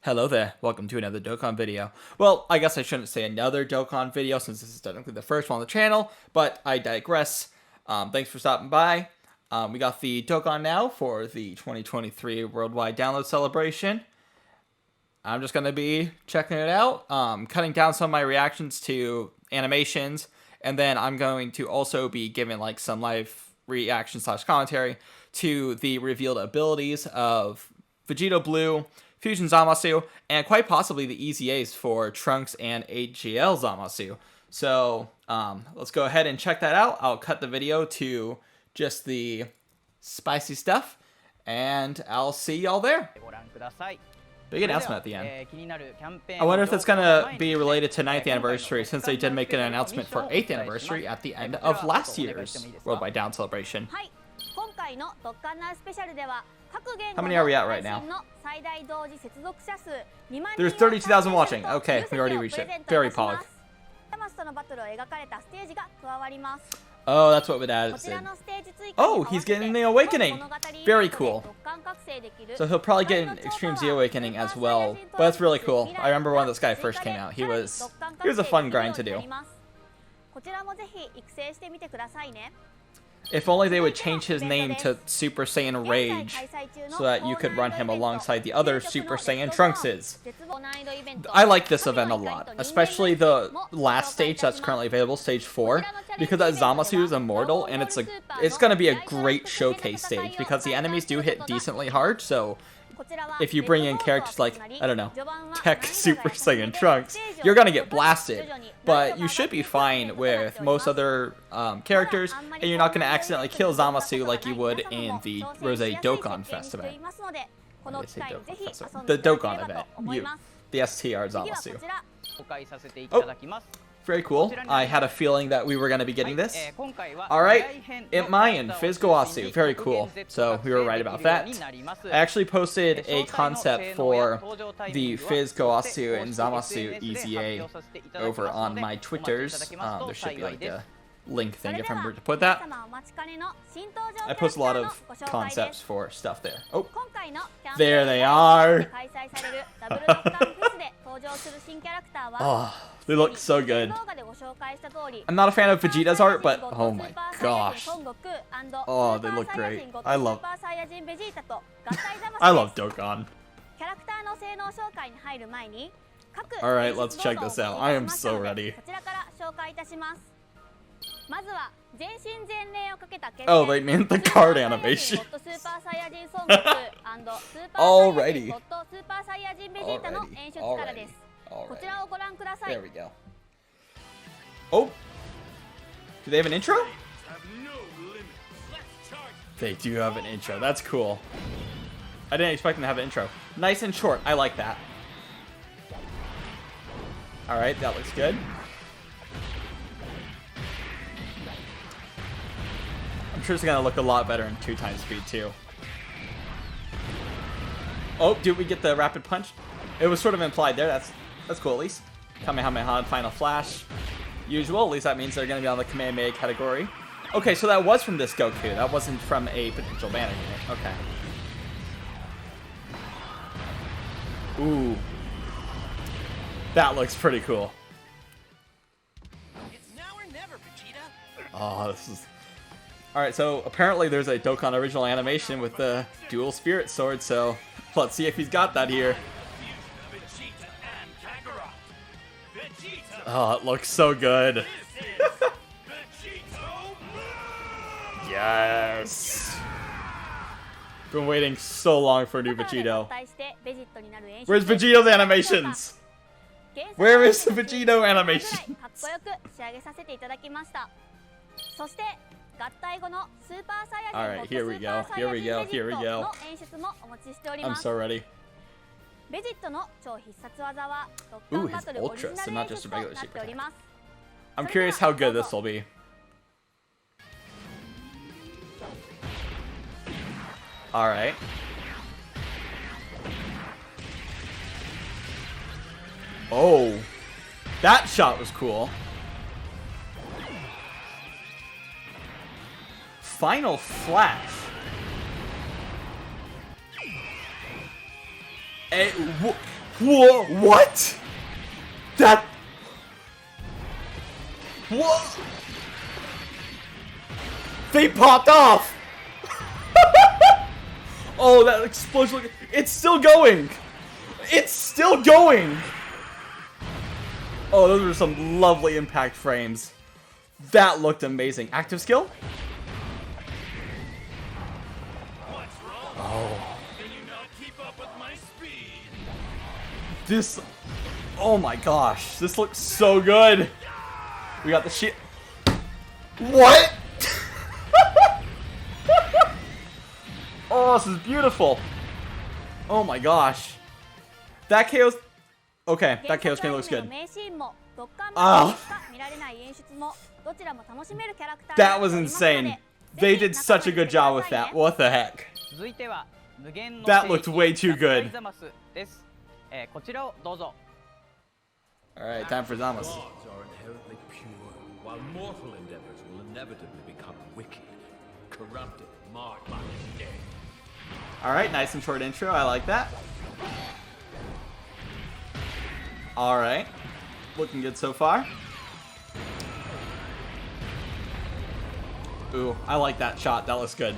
Hello there, welcome to another Dokkan video. Well, I guess I shouldn't say another Dokkan video since this is technically the first one on the channel, but I digress. Thanks for stopping by. We got the Dokkan now for the 2023 Worldwide Download Celebration. I'm just going to be checking it out, cutting down some of my reactions to animations, and then I'm going to also be giving like some live reaction / commentary to the revealed abilities of Vegito Blue, Fusion ZAMASU, and quite possibly the EZAs for Trunks and AGL ZAMASU. So let's go ahead and check that out. I'll cut the video to just the spicy stuff, and I'll see y'all there. Big announcement at the end. I wonder if it's going to be related to 9th anniversary, since they did make an announcement for 8th anniversary at the end of last year's Worldwide Down celebration. How many are we at right now? There's 32,000 watching. Okay, we already reached it. Very pog. Oh, that's what Vidaz did. Oh, he's getting the Awakening. Very cool. So he'll probably get an Extreme Z Awakening as well. But that's really cool. I remember when this guy first came out. He was a fun grind to do. If only they would change his name to Super Saiyan Rage, so that you could run him alongside the other Super Saiyan Trunkses. I like this event a lot, especially the last stage that's currently available, stage 4, because that Zamasu is immortal, and it's going to be a great showcase stage, because the enemies do hit decently hard, so if you bring in characters like, I don't know, Tech Super Saiyan Trunks, you're going to get blasted. But you should be fine with most other characters, and you're not going to accidentally kill Zamasu like you would in the Rose Dokkan Fest event. The Dokkan event. The STR Zamasu. Oh, very cool. I had a feeling that we were going to be getting this. Alright, Mayan, Fizgoasu, very cool. So we were right about that. I actually posted a concept for the Fizgoasu and Zamasu EZA over on my Twitters. There should be like a link thing if I remember to put that. I post a lot of concepts for stuff there. Oh, there they are. Oh, they look so good. I'm not a fan of Vegeta's art, but oh my gosh. Oh, they look great. I love Dokkan. Alright, let's check this out. I am so ready. Oh, they meant the card animation. Alrighty. There we go. Oh! Do they have an intro? They do have an intro. That's cool. I didn't expect them to have an intro. Nice and short. I like that. Alright, that looks good. I'm sure it's gonna look a lot better in 2x speed too. Oh, did we get the rapid punch? It was sort of implied there. That's cool at least. Kamehameha Final Flash. Usual, at least that means they're gonna be on the Kamehameha category. Okay, so that was from this Goku. That wasn't from a potential banner unit. Okay. Ooh. That looks pretty cool. It's now or never, Vegeta. Oh, this is... Alright, so apparently there's a Dokkan original animation with the dual spirit sword, so let's see if he's got that here. Oh, it looks so good. Yes! Been waiting so long for a new Vegito. Where's Vegito's animations? Where is the Vegito animation? Alright, here we go. Here we go. Here we go. I'm so ready. Ooh, his Ultra, so not just a regular super attack. I'm curious how good this will be. Alright. Oh, that shot was cool. Final Flash. Hey, whoa, what? That... What? They popped off! Oh, that explosion. It's still going! It's still going! Oh, those are some lovely impact frames. That looked amazing. Active skill? Oh. This... Oh my gosh. This looks so good. We got the shit. What? Oh, this is beautiful. Oh my gosh. That chaos... Okay, that chaos game looks good. Ah. That was insane. They did such a good job with that. What the heck? That looked way too good. Alright, time for Zamasu. Gods are inherently pure, while mortal endeavors will inevitably become wicked, corrupted, marred by decay. Alright, nice and short intro. I like that. Alright. Looking good so far. Ooh, I like that shot. That looks good.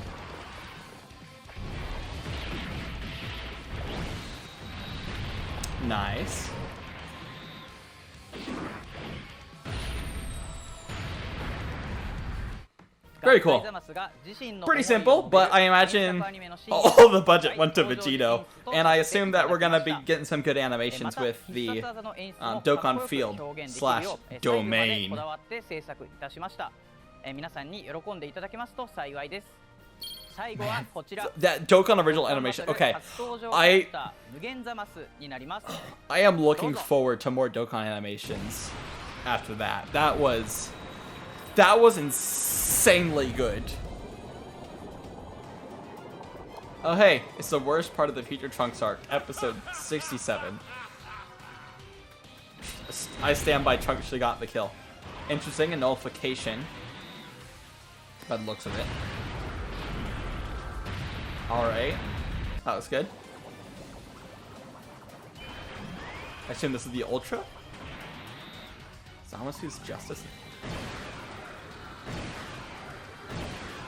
Nice. Very cool. Pretty simple, but I imagine all the budget went to VEGITO, and I assume that we're gonna be getting some good animations with the Dokkan Field / domain. That Dokkan original animation. Okay, I am looking forward to more Dokkan animations after that. That was insanely good. Oh hey, it's the worst part of the Future Trunks arc, episode 67. I stand by Trunks should have got the kill. Interesting, a nullification. By the looks of it. Alright. That was good. I assume this is the Ultra? Zamasu's Justice.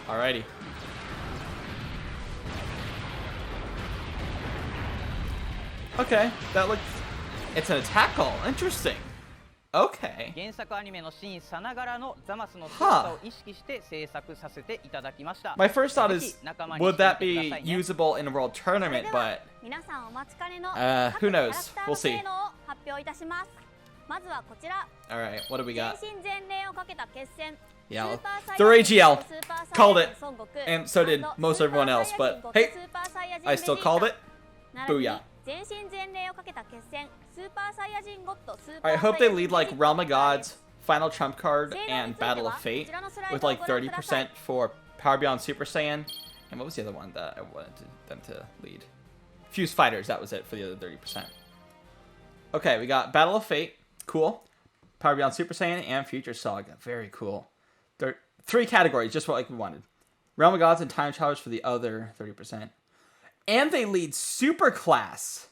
Alrighty. Okay, that looks... It's an attack call. Interesting. Okay. Huh. My first thought is, would that be usable in a world tournament, but... who knows? We'll see. Alright, what do we got? Yeah, they're AGL. Called it. And so did most everyone else, but hey, I still called it. Booyah. I hope they lead like Realm of Gods, Final Trump Card, and Battle of Fate with like 30% for Power Beyond Super Saiyan. And what was the other one that I wanted them to lead? Fuse Fighters, that was it for the other 30%. Okay, we got Battle of Fate. Cool. Power Beyond Super Saiyan and Future Saga. Very cool. There are 3 categories, just what like we wanted. Realm of Gods and Time Travelers for the other 30%. And they lead Super Class.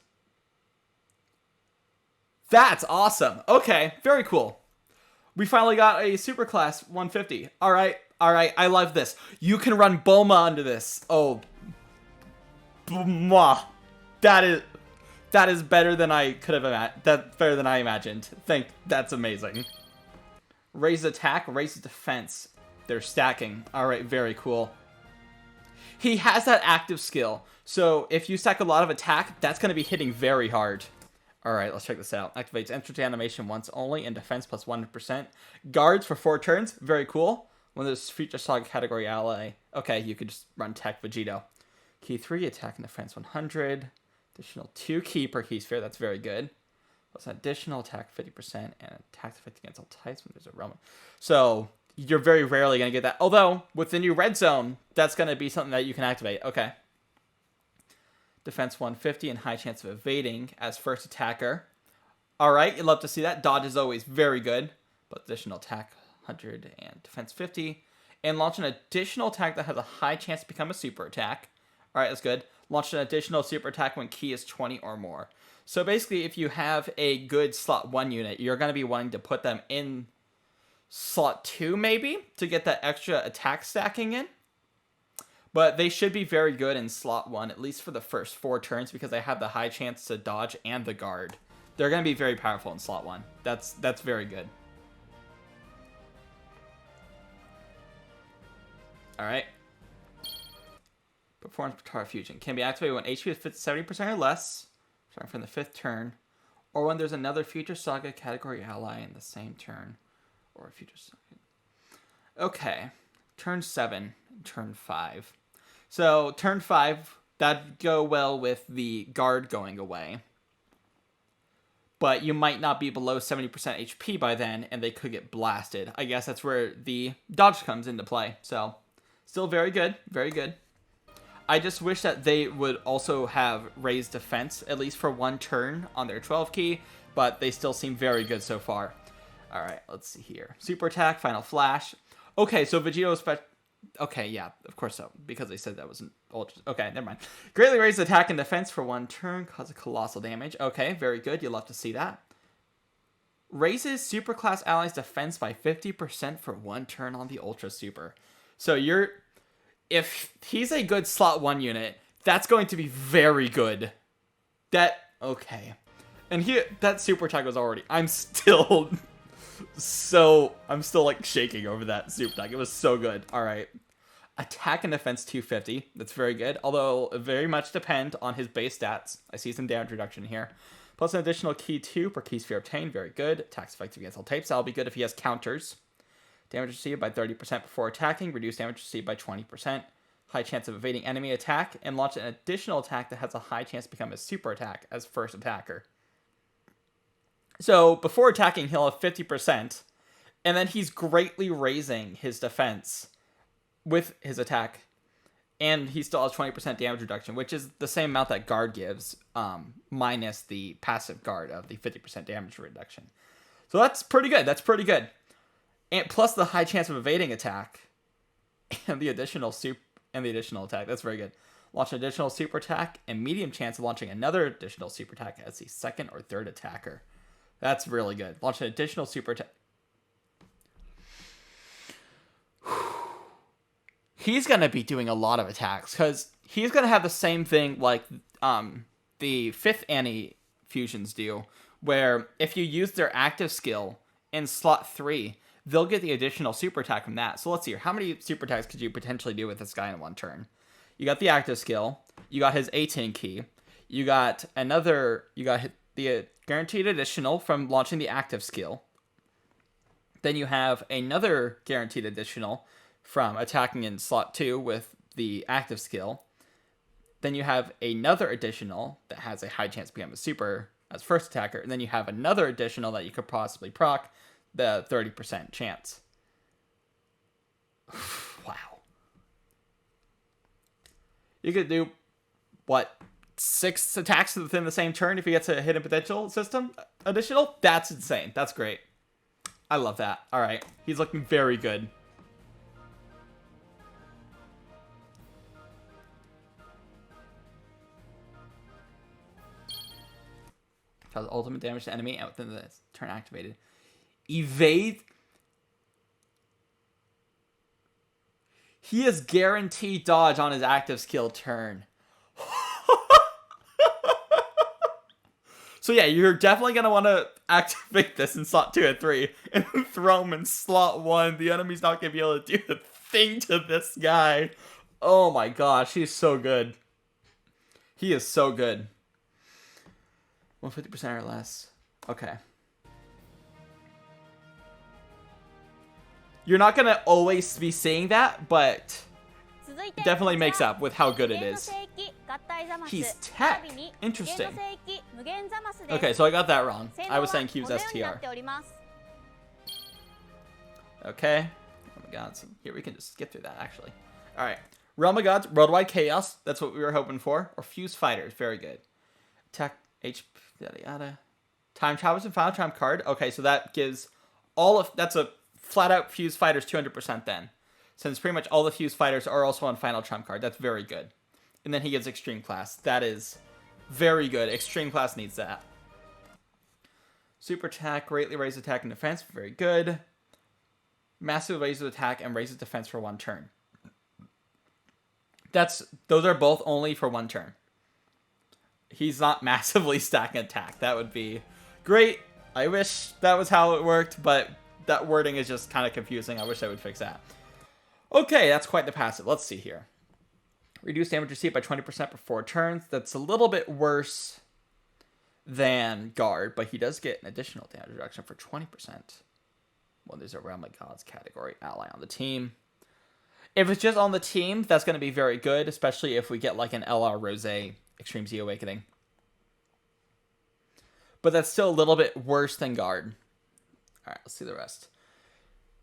That's awesome. Okay, very cool. We finally got a Super Class 150. Alright, I love this. You can run Bulma under this. Oh. Mwah. That is better than I could have imagined. That's better than I imagined. That's amazing. Raise attack, raise defense. They're stacking. Alright, very cool. He has that active skill. So if you stack a lot of attack, that's going to be hitting very hard. Alright, let's check this out. Activates entry animation once only and defense plus 100%. Guards for 4 turns. Very cool. When there's Future Saga category ally. Okay, you could just run Tech VEGITO. Key 3, attack and defense 100. Additional 2 key per key sphere. That's very good. Plus additional attack 50% and attack effect against all types when there's a realm. So you're very rarely going to get that. Although, with the new red zone, that's going to be something that you can activate. Okay. Defense 150 and high chance of evading as first attacker. Alright, you'd love to see that. Dodge is always very good. But additional attack 100 and defense 50. And launch an additional attack that has a high chance to become a super attack. Alright, that's good. Launch an additional super attack when ki is 20 or more. So basically, if you have a good slot 1 unit, you're going to be wanting to put them in slot 2 maybe to get that extra attack stacking in. But they should be very good in slot 1, at least for the first 4 turns, because they have the high chance to dodge and the guard. They're going to be very powerful in slot 1. That's very good. Alright. Performance Patara Fusion. Can be activated when HP is 70% or less, starting from the 5th turn, or when there's another Future Saga category ally in the same turn. Or a Future Saga. Okay. Turn 7, turn 5. So, turn 5, that'd go well with the guard going away. But you might not be below 70% HP by then, and they could get blasted. I guess that's where the dodge comes into play. So, still very good. Very good. I just wish that they would also have raised defense, at least for 1 turn on their 12 key, but they still seem very good so far. Alright, let's see here. Super attack, final flash. Okay, so Vegito's okay, yeah, of course so, because they said that wasn't ultra. Okay, never mind. Greatly raise attack and defense for 1 turn, cause a colossal damage. Okay, very good. You'll love to see that. Raises superclass allies' defense by 50% for 1 turn on the ultra super. So if he's a good slot 1 unit, that's going to be very good. Okay. And that super attack was already, I'm still like shaking over that super attack. It was so good. All right. Attack and defense 250. That's very good. Although it very much depend on his base stats. I see some damage reduction here. Plus an additional ki 2 per ki sphere obtained. Very good. Attacks effective against all types. That'll be good if he has counters. Damage received by 30% before attacking. Reduced damage received by 20%. High chance of evading enemy attack. And launch an additional attack that has a high chance to become a super attack as first attacker. So, before attacking, he'll have 50%, and then he's greatly raising his defense with his attack, and he still has 20% damage reduction, which is the same amount that guard gives, minus the passive guard of the 50% damage reduction. So that's pretty good. That's pretty good. And plus the high chance of evading attack, and the additional attack. That's very good. Launch an additional super attack, and medium chance of launching another additional super attack as the 2nd or 3rd attacker. That's really good. Launch an additional super attack. He's going to be doing a lot of attacks, because he's going to have the same thing like the 5th Annie fusions do, where if you use their active skill in slot 3, they'll get the additional super attack from that. So let's see here. How many super attacks could you potentially do with this guy in 1 turn? You got the active skill. You got his 18 key. You got the guaranteed additional from launching the active skill. Then you have another guaranteed additional from attacking in slot 2 with the active skill. Then you have another additional that has a high chance to become a super as first attacker. And then you have another additional that you could possibly proc, the 30% chance. Wow. You could do, what, 6 attacks within the same turn if he gets a hidden potential system additional? That's insane. That's great. I love that. All right. He's looking very good. Cause ultimate damage to enemy and within the turn activated. Evade. He is guaranteed dodge on his active skill turn. So yeah, you're definitely going to want to activate this in slot 2 and 3 and throw him in slot 1. The enemy's not going to be able to do a thing to this guy. Oh my gosh, he's so good. He is so good. 150% or less. Okay. You're not going to always be seeing that, but it definitely makes up with how good it is. He's tech. Interesting. Okay, so I got that wrong. I was saying he was STR. Okay. Oh my god. So here we can just skip through that, actually. Alright. Realm of Gods, Worldwide Chaos. That's what we were hoping for. Or Fuse Fighters. Very good. Tech, HP, yada yada. Time Travelers and Final Trump card. Okay, so that gives all of... That's a flat-out Fuse Fighters 200% then. Since pretty much all the Fuse Fighters are also on Final Trump card. That's very good. And then he gets extreme class. That is very good. Extreme class needs that. Super attack greatly raises attack and defense. Very good. Massive raises attack and raises defense for 1 turn. Those are both only for 1 turn. He's not massively stacking attack. That would be great. I wish that was how it worked, but that wording is just kind of confusing. I wish I would fix that. Okay, that's quite the passive. Let's see here. Reduce damage received by 20% for 4 turns. That's a little bit worse than guard, but he does get an additional damage reduction for 20%. Well, there's a Realm of Gods category ally on the team. If it's just on the team, that's going to be very good, especially if we get like an LR Rose Extreme Z Awakening. But that's still a little bit worse than guard. Alright, let's see the rest.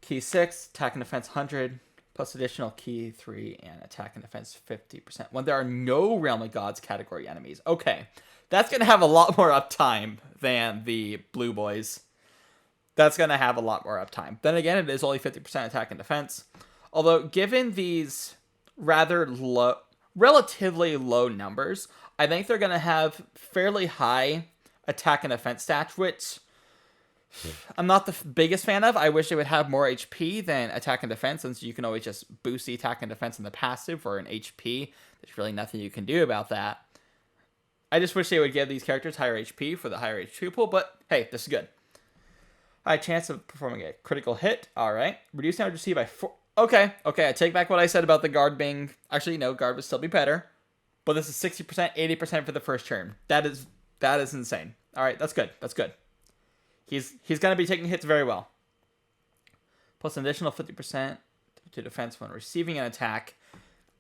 Key 6, attack and defense 100, plus additional key 3 and attack and defense 50%. When there are no Realm of Gods category enemies. Okay, that's going to have a lot more uptime than the blue boys. That's going to have a lot more uptime. Then again, it is only 50% attack and defense. Although, given these rather low, relatively low numbers, I think they're going to have fairly high attack and defense stats, which I'm not the biggest fan of. I wish they would have more HP than attack and defense, since you can always just boost the attack and defense in the passive for an HP. There's really nothing you can do about that. I just wish they would give these characters higher HP for the higher HP pool, but hey, this is good. High chance of performing a critical hit. Alright. Reduce damage received by 4. Okay, I take back what I said about the guard being... Actually, no, guard would still be better. But this is 60%, 80% for the first turn. That is insane. Alright, that's good. That's good. He's going to be taking hits very well. Plus an additional 50% to defense when receiving an attack.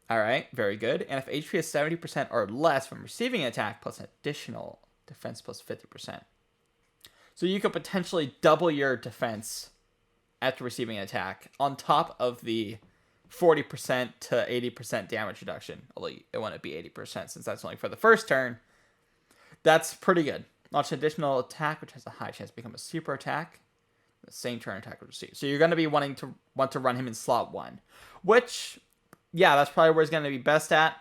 Alright, very good. And if HP is 70% or less when receiving an attack, plus an additional defense plus 50%. So you could potentially double your defense after receiving an attack on top of the 40% to 80% damage reduction. Although it wouldn't be 80% since that's only for the first turn. That's pretty good. Launch an additional attack, which has a high chance to become a super attack. The same turn attack would receive. So you're going to be want to run him in slot 1. Which, yeah, that's probably where he's going to be best at.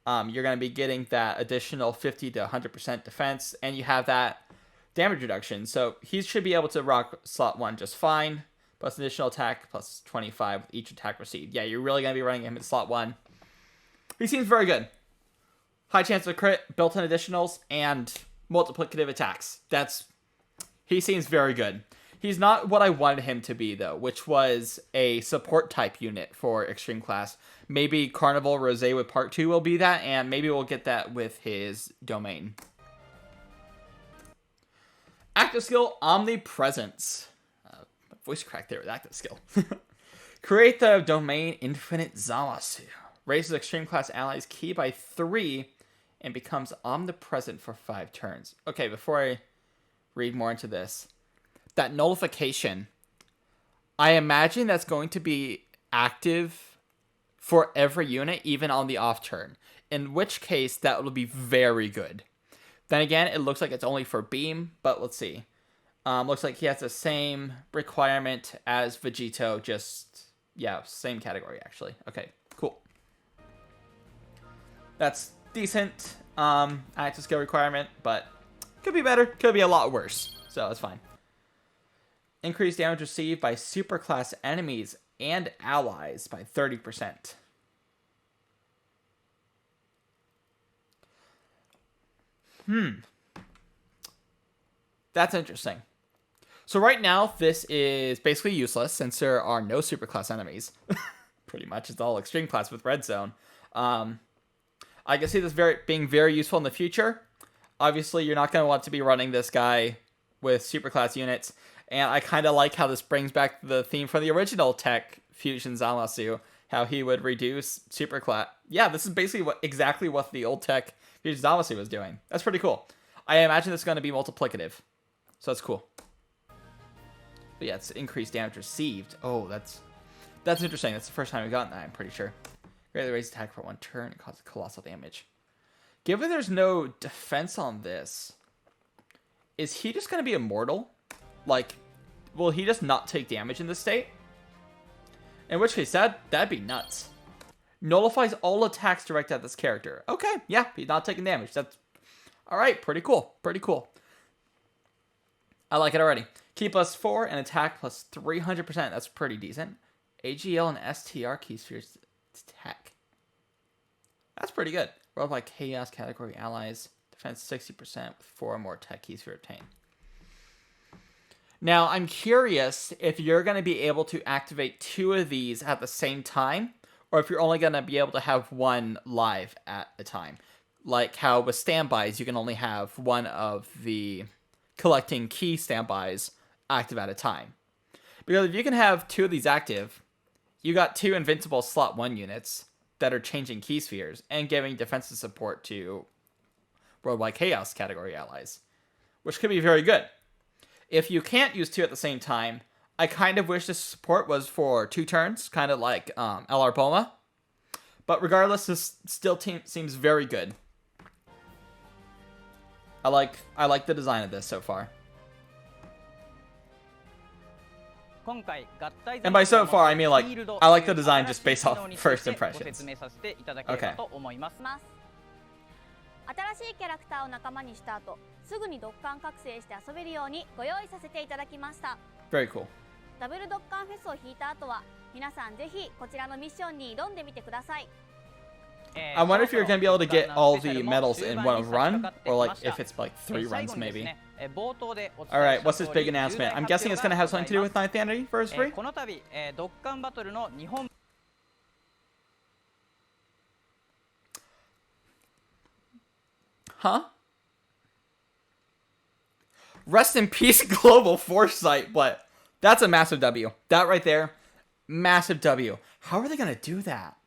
You're going to be getting that additional 50 to 100% defense. And you have that damage reduction. So he should be able to rock slot 1 just fine. Plus additional attack, plus 25 with each attack received. Yeah, you're really going to be running him in slot 1. He seems very good. High chance of crit, built-in additionals, and multiplicative attacks. He seems very good. He's not what I wanted him to be, though, which was a support type unit for Extreme Class. Maybe Carnival Rose with Part 2 will be that, and maybe we'll get that with his domain. Active skill, Omnipresence. Voice crack there with active skill. Create the domain Infinite Zamasu. Raises Extreme Class allies key by 3 and becomes omnipresent for 5 turns. Okay, before I read more into this, that nullification, I imagine that's going to be active for every unit, even on the off turn. In which case, that will be very good. Then again, it looks like it's only for Beam, but let's see. Looks like he has the same requirement as VEGITO, just, yeah, same category, actually. Okay, cool. That's decent. Active skill requirement, but could be better, could be a lot worse, so that's fine. Increase damage received by superclass enemies and allies by 30%. That's interesting. So right now, this is basically useless since there are no superclass enemies. Pretty much, it's all extreme class with red zone. I can see this being very useful in the future. Obviously, you're not going to want to be running this guy with superclass units. And I kind of like how this brings back the theme from the original Tech Fusion Zamasu, how he would reduce superclass. Yeah, this is basically exactly what the old Tech Fusion Zamasu was doing. That's pretty cool. I imagine this is going to be multiplicative. So that's cool. But yeah, it's increased damage received. Oh, that's interesting. That's the first time we've gotten that, I'm pretty sure. Greatly raise attack for 1 turn and cause colossal damage. Given there's no defense on this, is he just going to be immortal? Like, will he just not take damage in this state? In which case, that'd be nuts. Nullifies all attacks directed at this character. Okay, yeah, he's not taking damage. That's all right. Pretty cool. Pretty cool. I like it already. Key +4 and attack plus 300%. That's pretty decent. AGL and STR key spheres tech. That's pretty good. Rolled by Chaos category allies. Defense 60% with 4 or more tech keys for obtain. Now, I'm curious if you're going to be able to activate 2 of these at the same time, or if you're only going to be able to have 1 live at a time. Like how with standbys, you can only have 1 of the collecting key standbys active at a time. Because if you can have 2 of these active, you got 2 invincible slot 1 units that are changing key spheres and giving defensive support to Worldwide Chaos category allies, which could be very good. If you can't use 2 at the same time, I kind of wish this support was for 2 turns, kind of like LR Boma. But regardless, this still seems very good. I like the design of this so far. And by so far, I mean like, I like the design just based off first impressions. Okay. 新しいキャラクターを仲間にした後、すぐにドッカン覚醒して遊べるようにご用意させていただきました。 Very cool. ダブルドッカンフェスを引いた後は、皆さんぜひこちらのミッションに挑んでみてください。 I wonder if you're going to be able to get all the medals in one run, or like if it's like 3 runs maybe. Alright, what's this big announcement? I'm guessing it's going to have something to do with 9th anniversary? Huh? Rest in peace, Global Foresight, but that's a massive W. That right there, massive W. How are they going to do that?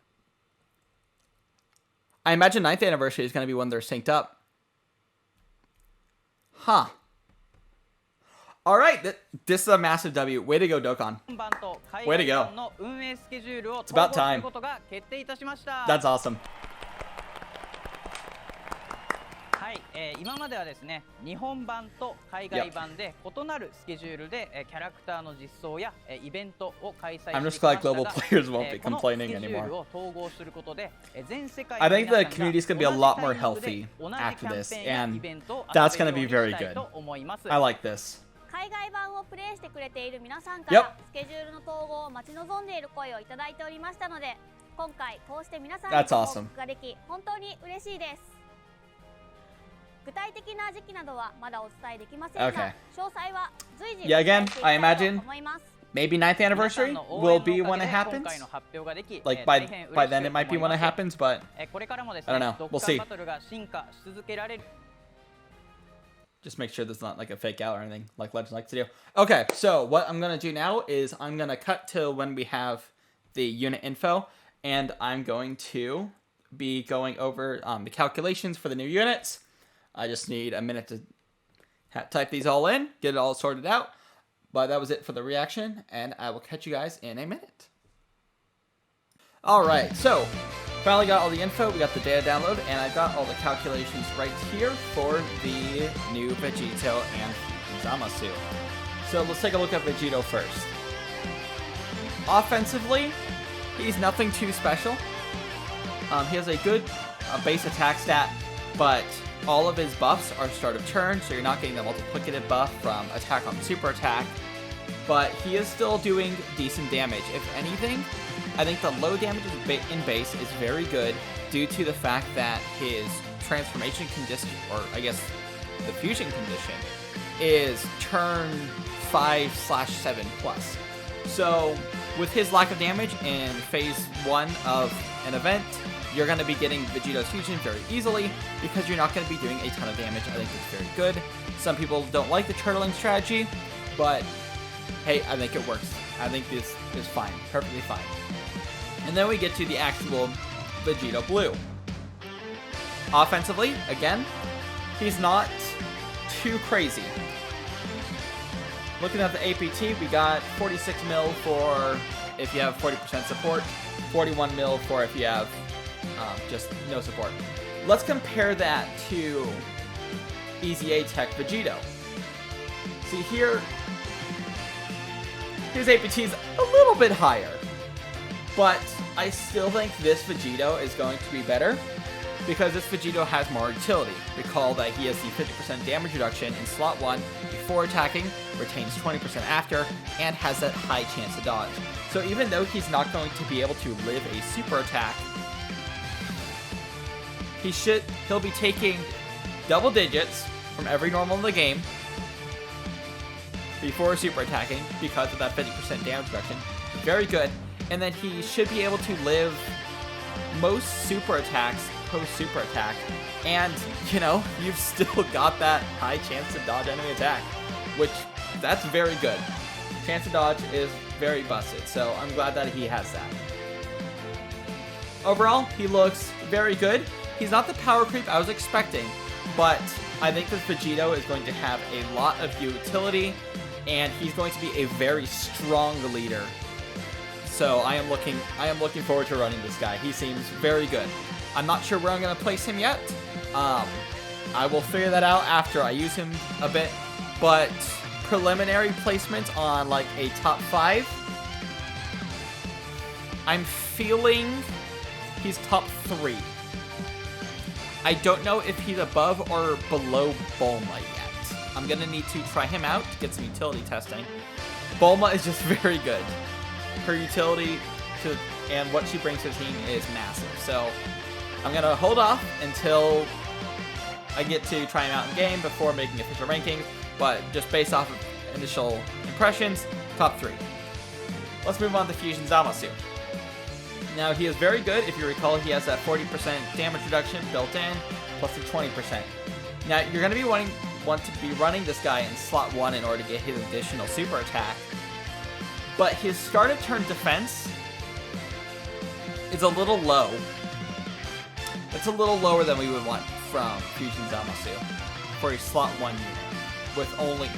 I imagine 9th anniversary is going to be when they're synced up. Huh. Alright, this is a massive W. Way to go, Dokkan. Way to go. It's about time. That's awesome. はい、今まではですね、日本版と海外版で異なるスケジュールでキャラクターの実装やイベントを開催してきましたが、このスケジュールを統合することで全世界の皆さんが同じタイミングで同じキャンペーンやイベントを遊べるようにしたいと思います。I like this. 海外版をプレイしてくれている皆さんからスケジュールの統合を待ち望んでいる声をいただいておりましたので、今回こうして皆さんに報告ができ本当に嬉しいです。 具体的な時期などはまだお伝えできませんが、詳細は随時 Yeah, again, I imagine maybe 9th anniversary will be when it happens. Like by then it might be when it happens, but I don't know. We'll see. Just make sure there's not like a fake out or anything like Legend likes to do. Okay, so what I'm gonna do now is I'm gonna cut to when we have the unit info, and I'm going to be going over the calculations for the new units. I just need a minute to type these all in, get it all sorted out. But that was it for the reaction, and I will catch you guys in a minute. Alright, so finally got all the info, we got the data download, and I got all the calculations right here for the new VEGITO and ZAMASU. So let's take a look at VEGITO first. Offensively, he's nothing too special. He has a good base attack stat, but all of his buffs are start of turn, so you're not getting the multiplicative buff from attack on super attack. But he is still doing decent damage. If anything, I think the low damage in base is very good due to the fact that his transformation condition, or I guess the fusion condition, is turn 5/7 plus. So with his lack of damage in phase 1 of an event, you're going to be getting VEGITO's fusion very easily because you're not going to be doing a ton of damage. I think it's very good. Some people don't like the turtling strategy, but hey, I think it works. I think this is fine, perfectly fine. And then we get to the actual VEGITO Blue. Offensively, again, he's not too crazy. Looking at the APT, we got 46 mil for if you have 40% support, 41 mil for if you have just no support. Let's compare that to EZA Tech VEGITO. See here, his APT is a little bit higher, But I still think this Vegito is going to be better because this Vegito has more utility. Recall that he has the 50% damage reduction in slot 1 before attacking, retains 20% after, and has that high chance to dodge. So even though he's not going to be able to live a super attack, he'll be taking double digits from every normal in the game before super attacking because of that 50% damage reduction. Very good. And then he should be able to live most super attacks post super attack. And, you know, you've still got that high chance to dodge enemy attack, which that's very good. Chance to dodge is very busted, so I'm glad that he has that. Overall, he looks very good. He's not the power creep I was expecting, but I think this Vegito is going to have a lot of utility, and he's going to be a very strong leader. So I am looking forward to running this guy. He seems very good. I'm not sure where I'm going to place him yet. I will figure that out after I use him a bit, but preliminary placement on like a top 5, I'm feeling he's top 3. I don't know if he's above or below Bulma yet. I'm going to need to try him out to get some utility testing. Bulma is just very good. Her utility and what she brings to the team is massive. So I'm going to hold off until I get to try him out in game before making official rankings. But just based off of initial impressions, top 3. Let's move on to Fusion Zamasu. Now, he is very good. If you recall, he has that 40% damage reduction built in, plus the 20%. Now, you're going to want to be running this guy in slot 1 in order to get his additional super attack. But his start of turn defense is a little low. It's a little lower than we would want from Fusion Zamasu for a slot 1 unit. With only,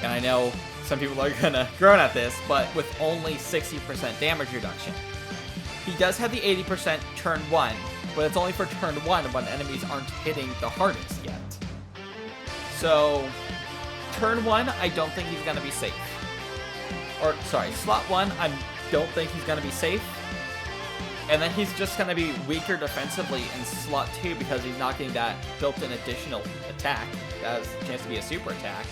and I know some people are going to groan at this, but with only 60% damage reduction. He does have the 80% turn 1, but it's only for turn 1 when enemies aren't hitting the hardest yet. So, turn 1, I don't think he's going to be safe. Or, sorry, slot 1, I don't think he's going to be safe. And then he's just going to be weaker defensively in slot 2 because he's not getting that built-in additional attack. That has a chance to be a super attack.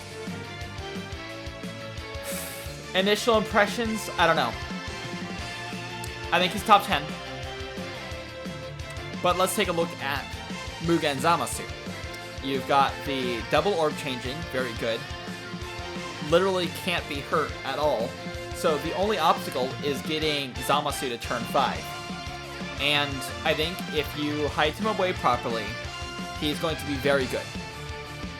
Initial impressions, I don't know. I think he's top 10. But let's take a look at Mugen Zamasu. You've got the double orb changing, very good. Literally can't be hurt at all. So the only obstacle is getting Zamasu to turn 5. And I think if you hide him away properly, he's going to be very good.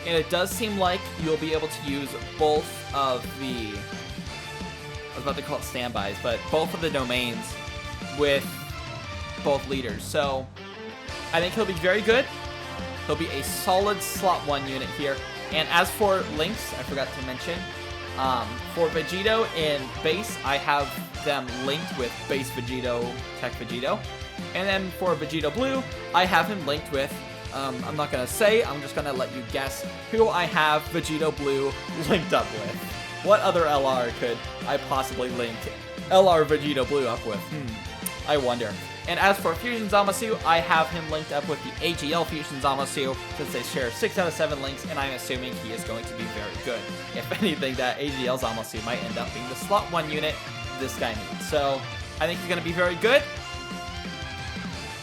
And it does seem like you'll be able to use both of the, I was about to call it standbys, but both of the domains with both leaders. So I think he'll be very good. He'll be a solid slot 1 unit here. And as for links, I forgot to mention, for Vegito in base, I have them linked with base Vegito, Tech Vegito. And then for Vegito Blue, I have him linked with, I'm not going to say, I'm just going to let you guess who I have Vegito Blue linked up with. What other LR could I possibly link LR Vegito Blue up with? I wonder. And as for Fusion Zamasu, I have him linked up with the AGL Fusion Zamasu since they share 6 out of 7 links, and I'm assuming he is going to be very good. If anything, that AGL Zamasu might end up being the slot 1 unit this guy needs. So I think he's going to be very good.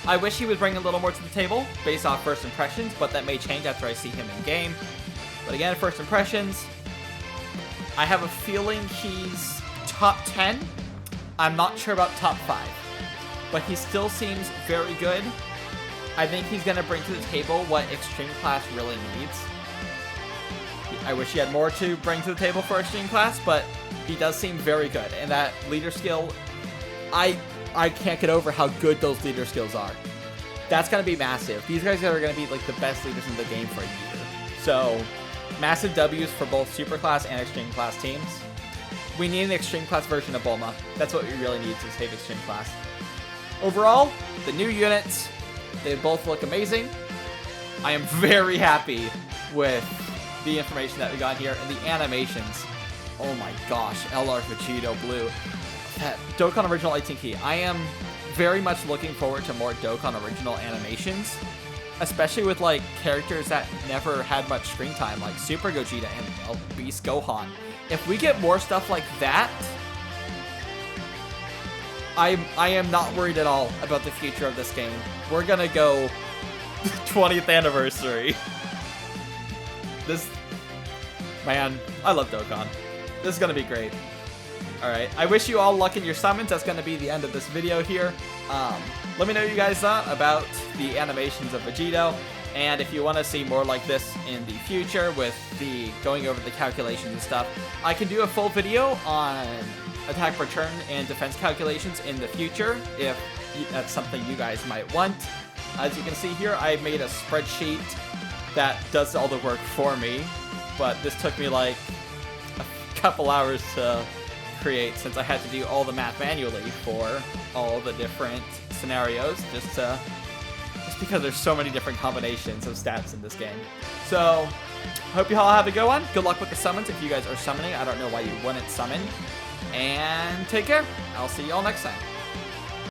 I wish he would bring a little more to the table based off first impressions, but that may change after I see him in game. But again, first impressions, I have a feeling he's top 10. I'm not sure about top 5. But he still seems very good. I think he's going to bring to the table what Extreme Class really needs. I wish he had more to bring to the table for Extreme Class, but he does seem very good. And that leader skill, I can't get over how good those leader skills are. That's going to be massive. These guys are going to be like the best leaders in the game for a year. So, massive W's for both Super Class and Extreme Class teams. We need an Extreme Class version of Bulma. That's what we really need to save Extreme Class. Overall, the new units, they both look amazing. I am very happy with the information that we got here and the animations. Oh my gosh, LR Vegito Blue. That Dokkan Original 18 key. I am very much looking forward to more Dokkan original animations, especially with like characters that never had much screen time, like Super Gogeta and Beast Gohan. If we get more stuff like that, I am not worried at all about the future of this game. We're gonna go 20th anniversary. This, man, I love Dokkan. This is gonna be great. Alright, I wish you all luck in your summons. That's gonna be the end of this video here. Let me know what you guys thought about the animations of VEGITO, and if you want to see more like this in the future with the going over the calculations and stuff, I can do a full video on attack, return, and defense calculations in the future if that's something you guys might want. As you can see here, I made a spreadsheet that does all the work for me, but this took me like a couple hours to create since I had to do all the math manually for all the different scenarios, just because there's so many different combinations of stats in this game. So, hope you all have a good one. Good luck with the summons if you guys are summoning. I don't know why you wouldn't summon. And take care. I'll see you all next time.